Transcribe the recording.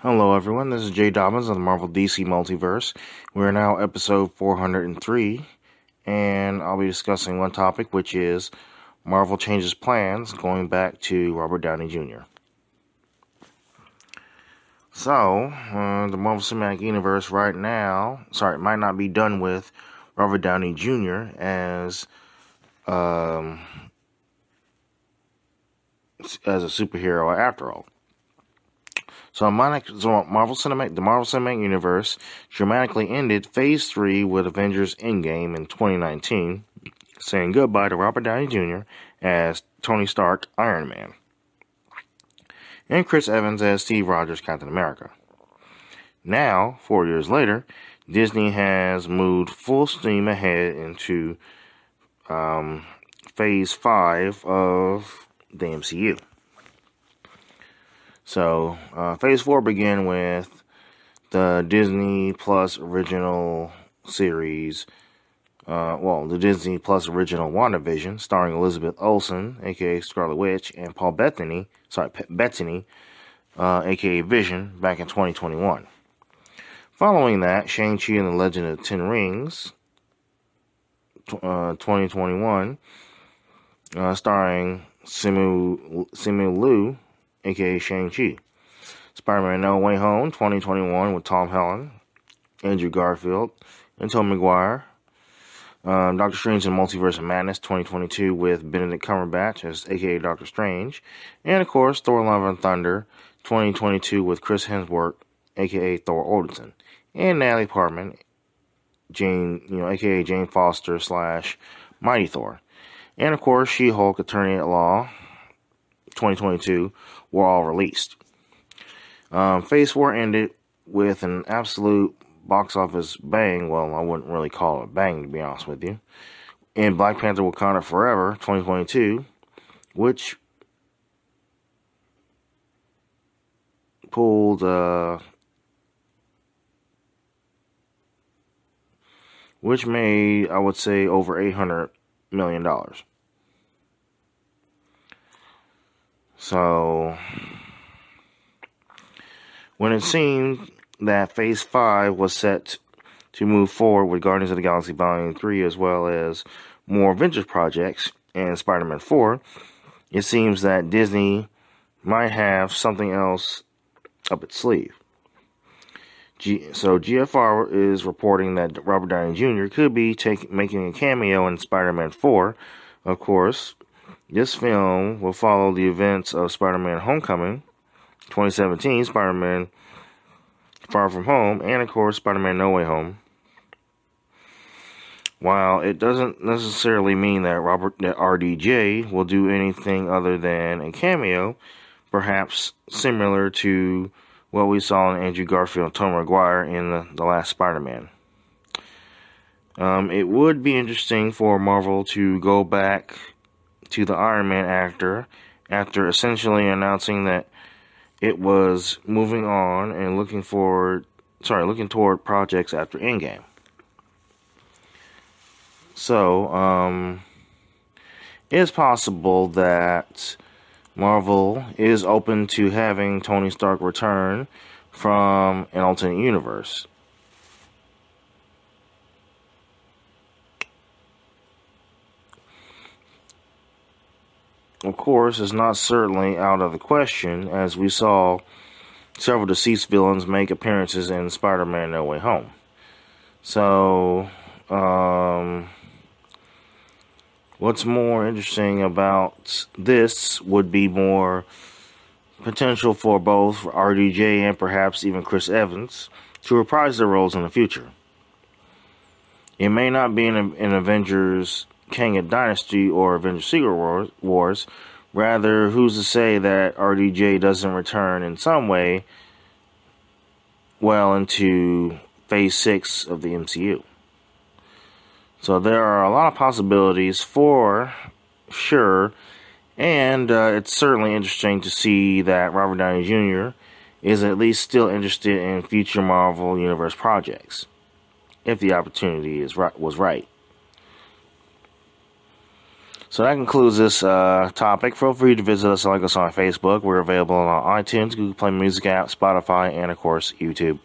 Hello everyone, this is Jay Dobbins of the Marvel DC Multiverse. We're now episode 403, and I'll be discussing one topic, which is Marvel changes plans going back to Robert Downey Jr. So, the Marvel Cinematic Universe right now, might not be done with Robert Downey Jr. as a superhero after all. So, the Marvel Cinematic Universe dramatically ended Phase 3 with Avengers Endgame in 2019, saying goodbye to Robert Downey Jr. as Tony Stark Iron Man, and Chris Evans as Steve Rogers Captain America. Now, 4 years later, Disney has moved full steam ahead into Phase 5 of the MCU. So, Phase 4 began with the Disney Plus original series, the Disney Plus original WandaVision, starring Elizabeth Olsen, aka Scarlet Witch, and Paul Bettany, aka Vision, back in 2021. Following that, Shang-Chi and the Legend of the Ten Rings, 2021, starring Simu Liu, aka Shang-Chi. Spider-Man No Way Home, 2021, with Tom Holland, Andrew Garfield, and Tobey Maguire. Doctor Strange and Multiverse of Madness, 2022, with Benedict Cumberbatch as aka Doctor Strange. And of course, Thor Love and Thunder, 2022, with Chris Hemsworth, aka Thor Odinson. And Natalie Portman, aka Jane Foster / Mighty Thor. And of course, She-Hulk Attorney at Law, 2022, were all released. Phase 4 ended with an absolute box office bang. Well, I wouldn't really call it a bang, to be honest with you. In Black Panther Wakanda Forever, 2022, which pulled which made, I would say, over $800 million. So, when it seemed that Phase 5 was set to move forward with Guardians of the Galaxy Volume 3 as well as more Avengers projects and Spider-Man 4, it seems that Disney might have something else up its sleeve. So GFR is reporting that Robert Downey Jr. could be making a cameo in Spider-Man 4. Of course, this film will follow the events of Spider-Man Homecoming, 2017, Spider-Man Far From Home, and of course, Spider-Man No Way Home. While it doesn't necessarily mean that RDJ will do anything other than a cameo, perhaps similar to what we saw in Andrew Garfield and Tobey Maguire in the last Spider-Man. It would be interesting for Marvel to go back to the Iron Man actor after essentially announcing that it was moving on and looking toward projects after Endgame. So, it's possible that Marvel is open to having Tony Stark return from an alternate universe. Of course, it's not certainly out of the question, as we saw several deceased villains make appearances in Spider-Man No Way Home. So, what's more interesting about this would be more potential for both RDJ and perhaps even Chris Evans to reprise their roles in the future. It may not be in Avengers Kang of Dynasty or Avengers Secret Wars. Rather, who's to say that RDJ doesn't return in some way well into Phase 6 of the MCU. So there are a lot of possibilities for sure, and it's certainly interesting to see that Robert Downey Jr. is at least still interested in future Marvel Universe projects, if the opportunity was right. So that concludes this topic. Feel free to visit us and like us on Facebook. We're available on iTunes, Google Play Music app, Spotify, and of course YouTube.